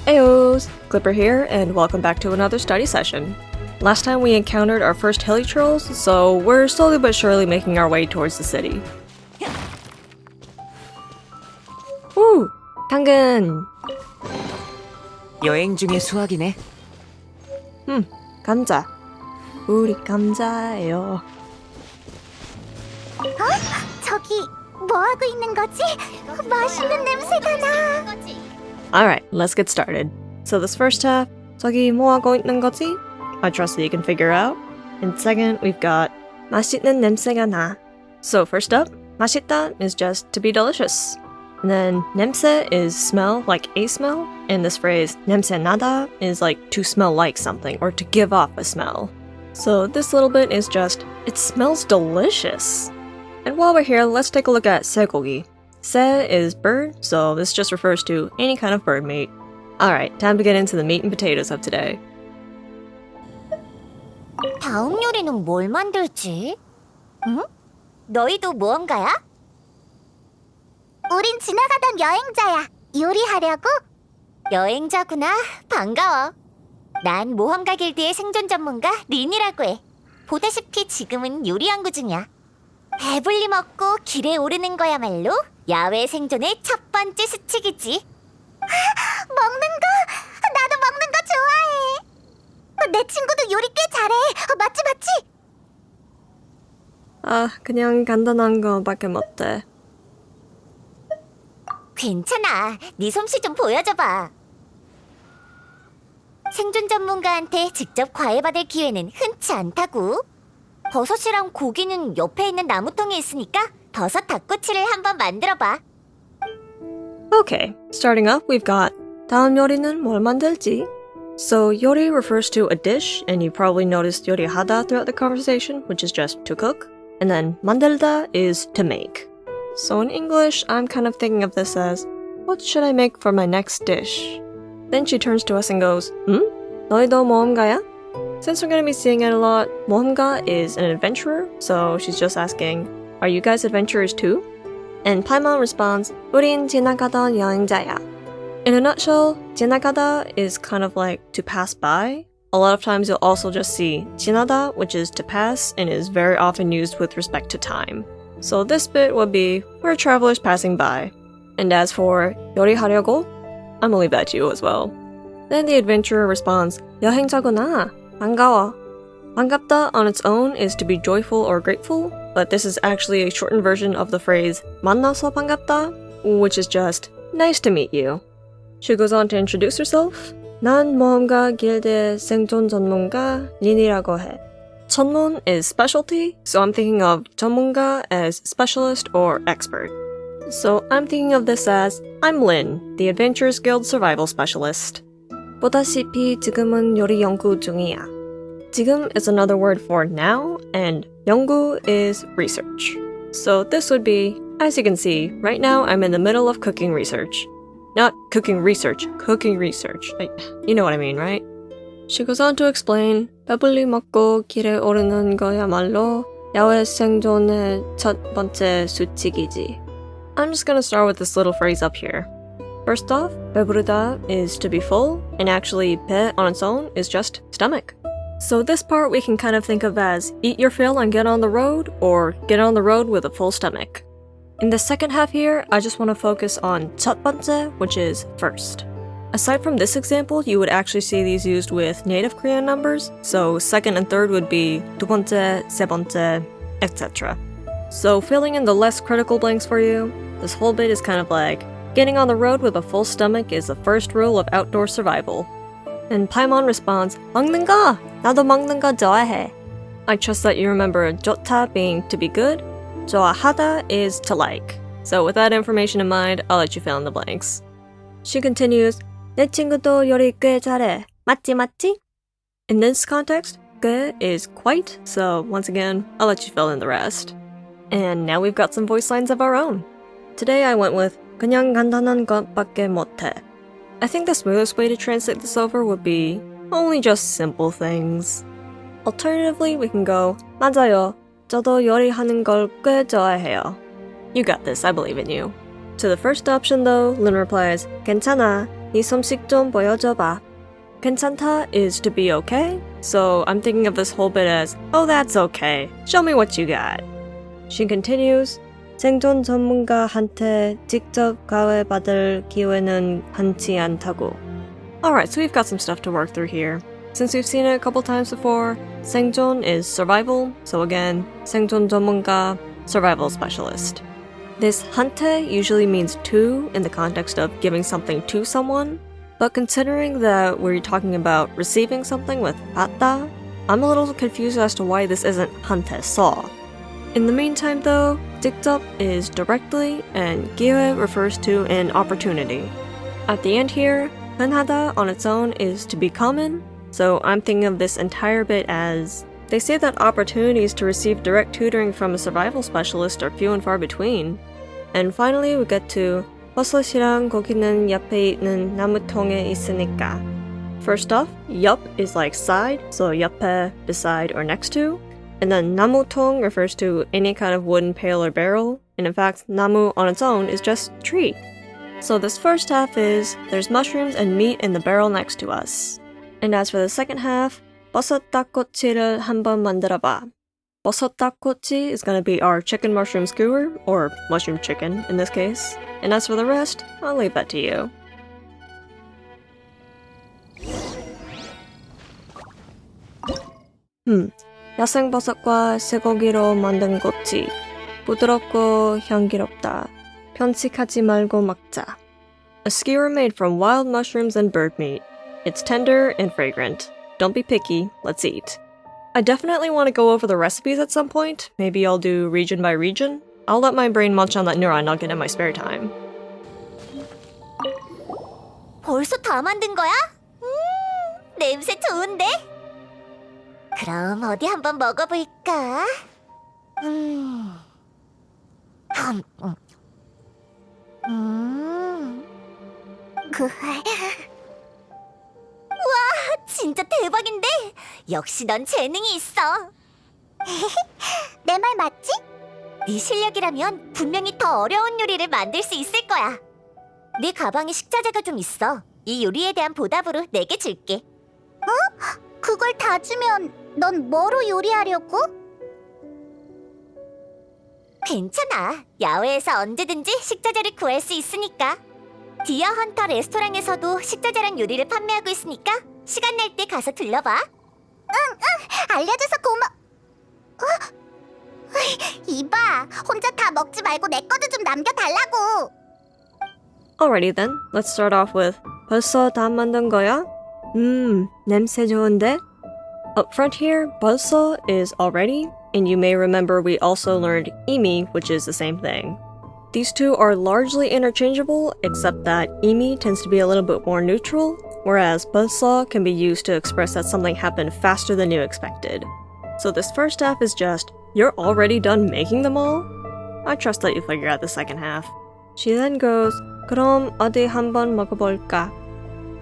Heyoes! Clipper here, and welcome back to another study session. Last time we encountered our first hilly trolls, so we're slowly but surely making our way towards the city. Woo! 당근! 여행 중에 수학이네. 감자. 우리 감자예요. 저기 뭐 하고 있는 거지? 맛있는 냄새가 나. Alright, let's get started. So this first half, 저기 뭐 하고 있는 거지? I trust that you can figure out. And second, we've got 맛있는 냄새가 나. So first up, 맛있다 is just to be delicious. And then 냄새 is smell, like a smell. And this phrase 냄새 나다 is like to smell like something or to give off a smell. So this little bit is just, it smells delicious. And while we're here, let's take a look at 쇠고기. 쇠 is bird, so this just refers to any kind of bird meat. Alright, time to get into the meat and potatoes of today. 다음 요리는 뭘 만들지? 응? 너희도 모험가야? 우린 지나가던 여행자야. 요리하려고? 여행자구나. 반가워. 난 모험가 길드의 생존 전문가 린이라고 해. 보다시피 지금은 요리 연구 중이야. 배불리 먹고 길에 오르는 거야말로 야외 생존의 첫 번째 수칙이지. 먹는 거? 나도 먹는 거 좋아해. 내 친구도 요리 꽤 잘해. 맞지? 아, 그냥 간단한 거밖에 못해. 괜찮아. 네 솜씨 좀 보여줘봐. 생존 전문가한테 직접 과외받을 기회는 흔치 않다고. 버섯이랑 고기는 옆에 있는 나무통에 있으니까 버섯 닭꼬치를 한번 만들어봐. Okay, starting up, we've got 다음 요리는 뭘 만들지? So 요리 refers to a dish, and you probably noticed 요리하다 throughout the conversation, which is just to cook. And then 만들다 is to make. So in English, I'm kind of thinking of this as, what should I make for my next dish? Then she turns to us and goes, 너희도 모험가야? Since we're going to be seeing it a lot, 모험가 is an adventurer, so she's just asking, are you guys adventurers too? And Paimon responds, 우린 지나가던 여행자야. In a nutshell, 지나가다 is kind of like to pass by. A lot of times you'll also just see 지나다, which is to pass, and is very often used with respect to time. So this bit would be, we're travelers passing by. And as for 요리하려고, I'm gonna leave that to you as well. Then the adventurer responds, 여행자구나. 반가워. 반갑다 on its own is to be joyful or grateful, but this is actually a shortened version of the phrase 만나서 반갑다, which is just nice to meet you. She goes on to introduce herself. 난 모험가 길드의 생존 전문가 린이라고 해. 전문 is specialty, so I'm thinking of 전문가 as specialist or expert. So I'm thinking of this as I'm Lin, the Adventurers Guild survival specialist. 보다시피 지금은 요리 연구 중이야. 지금 is another word for now, and 연구 is research. So this would be, as you can see, right now I'm in the middle of cooking research. Not cooking research, cooking research. You know what I mean, right? She goes on to explain, 배불리 먹고 길에 오르는 거야말로 야외 생존의 첫 번째 수칙이지. I'm just gonna start with this little phrase up here. First off, 배부르다 is to be full, and actually 배 on its own is just stomach. So this part we can kind of think of as eat your fill and get on the road, or get on the road with a full stomach. In the second half here, I just want to focus on 첫 번째, which is first. Aside from this example, you would actually see these used with native Korean numbers, so second and third would be 두 번째, 세 번째, etc. So filling in the less critical blanks for you, this whole bit is kind of like, getting on the road with a full stomach is the first rule of outdoor survival. And Paimon responds, 먹는 거! 나도 먹는 거 좋아해. I trust that you remember 좋다 being to be good, 좋아하다 is to like. So with that information in mind, I'll let you fill in the blanks. She continues, 내 친구도 요리 꽤 잘해. 맞지? In this context, 꽤 is quite, so once again, I'll let you fill in the rest. And now we've got some voice lines of our own. Today I went with 그냥 간단한 것밖에 못해. I think the smoothest way to translate this over would be only just simple things. Alternatively, we can go 맞아요. 저도 요리하는 걸 꽤 좋아해요. You got this, I believe in you. To the first option though, Lin replies 괜찮아. 네 솜씨 좀 보여줘봐. 괜찮다 is to be okay, so I'm thinking of this whole bit as, oh that's okay, show me what you got. She continues, 생존 전문가한테 직접 가해받을 기회는 많지 않다고. Alright, so we've got some stuff to work through here. Since we've seen it a couple times before, 생존 is survival, so again, 생존 전문가, survival specialist. This 한테 usually means to in the context of giving something to someone, but considering that we're talking about receiving something with 받다, I'm a little confused as to why this isn't 한테 써. In the meantime though, 직접 is directly and 기회 refers to an opportunity. At the end here, 흔하다 on its own is to be common, so I'm thinking of this entire bit as they say that opportunities to receive direct tutoring from a survival specialist are few and far between. And finally we get to 버섯이랑 고기는 옆에 있는 나무통에 있으니까. First off, 옆 is like side, so 옆에, beside, or next to. And then 나무통 refers to any kind of wooden pail or barrel. And in fact, 나무 on its own is just tree. So this first half is, there's mushrooms and meat in the barrel next to us. And as for the second half, 버섯 닭꼬치를 한번 만들어봐. 버섯 닭꼬치 is going to be our chicken mushroom skewer, or mushroom chicken in this case. And as for the rest, I'll leave that to you. 야생버섯과 쇠고기로 만든 꼬치. 부드럽고 향기롭다. 편식하지 말고 먹자. A skewer made from wild mushrooms and bird meat. It's tender and fragrant. Don't be picky, let's eat. I definitely want to go over the recipes at some point. Maybe I'll do region by region. I'll let my brain munch on that neuron nugget in my spare time. 벌써 다 만든 거야? 냄새 좋은데? 그럼 어디 한번 먹어볼까? 와, 진짜 대박인데? 역시 넌 재능이 있어. 내 말 맞지? 네 실력이라면 분명히 더 어려운 요리를 만들 수 있을 거야. 네 가방에 식자재가 좀 있어. 이 요리에 대한 보답으로 내게 줄게. 어? 그걸 다 주면 넌 뭐로 요리하려고? 괜찮아. 야외에서 언제든지 식자재를 구할 수 있으니까. 디어 헌터 레스토랑에서도 식자재랑 요리를 판매하고 있으니까 시간 날 때 가서 들러봐. 응, 알려줘서 이봐, 혼자 다 먹지 말고 내 것도 좀 남겨달라고. Alrighty then, let's start off with 벌써 다 만든 거야? 냄새 좋은데? Up front here, 벌써 is already, and you may remember we also learned 이미, which is the same thing. These two are largely interchangeable, except that 이미 tends to be a little bit more neutral, whereas 벌써 can be used to express that something happened faster than you expected. So this first half is just, you're already done making them all? I trust that you figure out the second half. She then goes, 그럼 어디 한번 먹어볼까?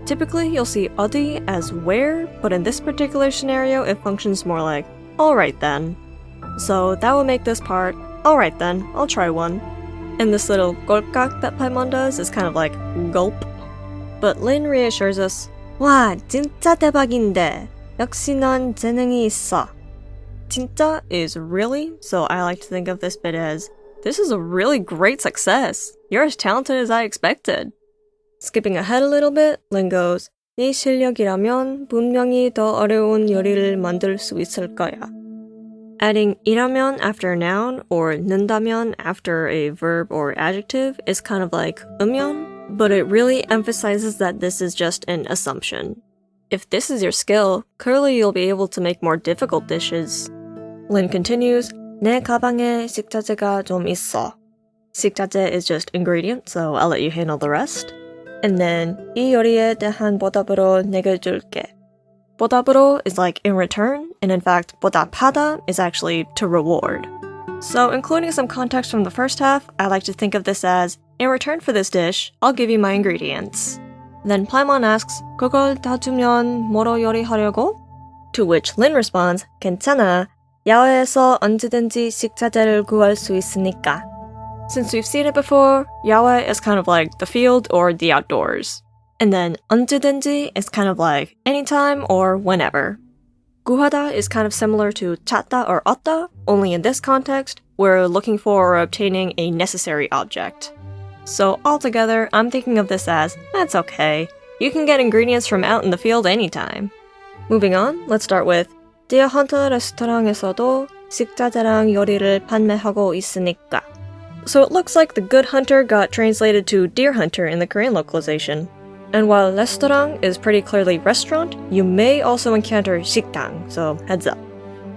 Typically, you'll see 어디 as where, but in this particular scenario, it functions more like, alright then. So that will make this part, alright then, I'll try one. And this little 꼴깍 that Paimon does is kind of like, gulp. But Lin reassures us, 와, 진짜 대박인데. 역시 넌 재능이 있어. 진짜 is really, so I like to think of this bit as, this is a really great success. You're as talented as I expected. Skipping ahead a little bit, Lin goes, 네 실력이라면 분명히 더 어려운 요리를 만들 수 있을 거야. Adding 이라면 after a noun or 는다면 after a verb or adjective is kind of like 으면, but it really emphasizes that this is just an assumption. If this is your skill, clearly you'll be able to make more difficult dishes. Lin continues, 내 가방에 식자재가 좀 있어. 식자재 is just ingredient, so I'll let you handle the rest. And then 이 요리에 대한 보답으로 내게 줄게. 보답으로 is like in return, and in fact, 보답하다 is actually to reward. So including some context from the first half, I like to think of this as, in return for this dish, I'll give you my ingredients. Then Paimon asks, 그걸 다 주면 뭐로 요리하려고? To which Lin responds, 괜찮아. 야외에서 언제든지 식자재를 구할 수 있으니까. Since we've seen it before, 야외 is kind of like the field or the outdoors. And then 언제든지 is kind of like anytime or whenever. 구하다 is kind of similar to 찾다 or 얻다, only in this context, we're looking for or obtaining a necessary object. So altogether, I'm thinking of this as, that's okay. You can get ingredients from out in the field anytime. Moving on, let's start with Deer Hunter 레스토랑에서도 식자재랑 요리를 판매하고 있으니까. So it looks like the Good Hunter got translated to Deer Hunter in the Korean localization. And while restaurant is pretty clearly restaurant, you may also encounter 식당, so heads up.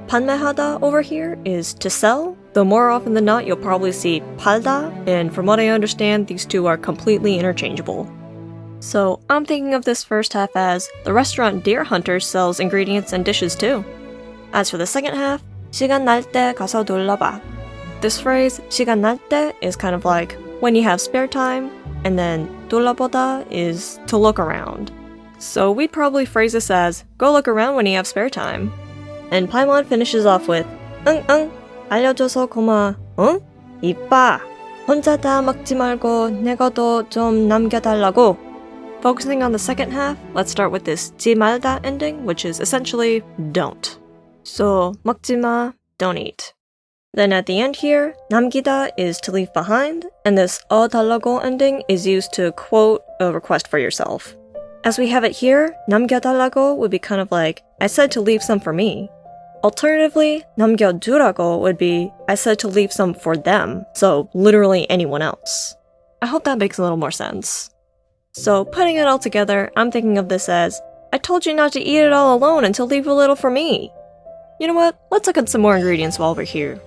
판매하다 over here is to sell, though more often than not you'll probably see 팔다, and from what I understand, these two are completely interchangeable. So I'm thinking of this first half as the restaurant Deer Hunter sells ingredients and dishes too. As for the second half, 시간 날 때 가서 둘러봐. This phrase, 시간 날 때, is kind of like when you have spare time, and then 둘러보다 is to look around. So we'd probably phrase this as go look around when you have spare time. And Paimon finishes off with 응, 알려줘서 고마워. 응? 이빠, 혼자 다 먹지 말고 내 것도 좀 남겨달라고. Focusing on the second half, let's start with this 지 말다 ending, which is essentially don't. So 먹지 마, don't eat. Then at the end here, 남기다 is to leave behind, and this 달라고 ending is used to quote a request for yourself. As we have it here, 남겨달라고 would be kind of like, I said to leave some for me. Alternatively, 남겨두라고 would be, I said to leave some for them, so literally anyone else. I hope that makes a little more sense. So putting it all together, I'm thinking of this as, I told you not to eat it all alone and to leave a little for me. You know what? Let's look at some more ingredients while we're here.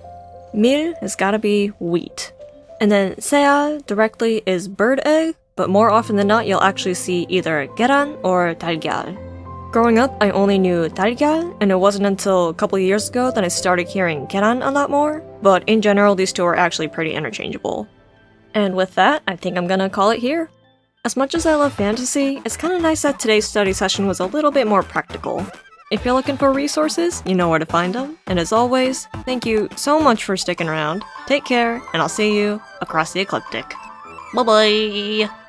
밀 has gotta be wheat. And then 새알 directly is bird egg, but more often than not you'll actually see either 계란 or 달걀. Growing up, I only knew 달걀, and it wasn't until a couple of years ago that I started hearing 계란 a lot more, but in general these two are actually pretty interchangeable. And with that, I think I'm gonna call it here. As much as I love fantasy, it's kinda nice that today's study session was a little bit more practical. If you're looking for resources, you know where to find them. And as always, thank you so much for sticking around. Take care, and I'll see you across the ecliptic. Bye-bye!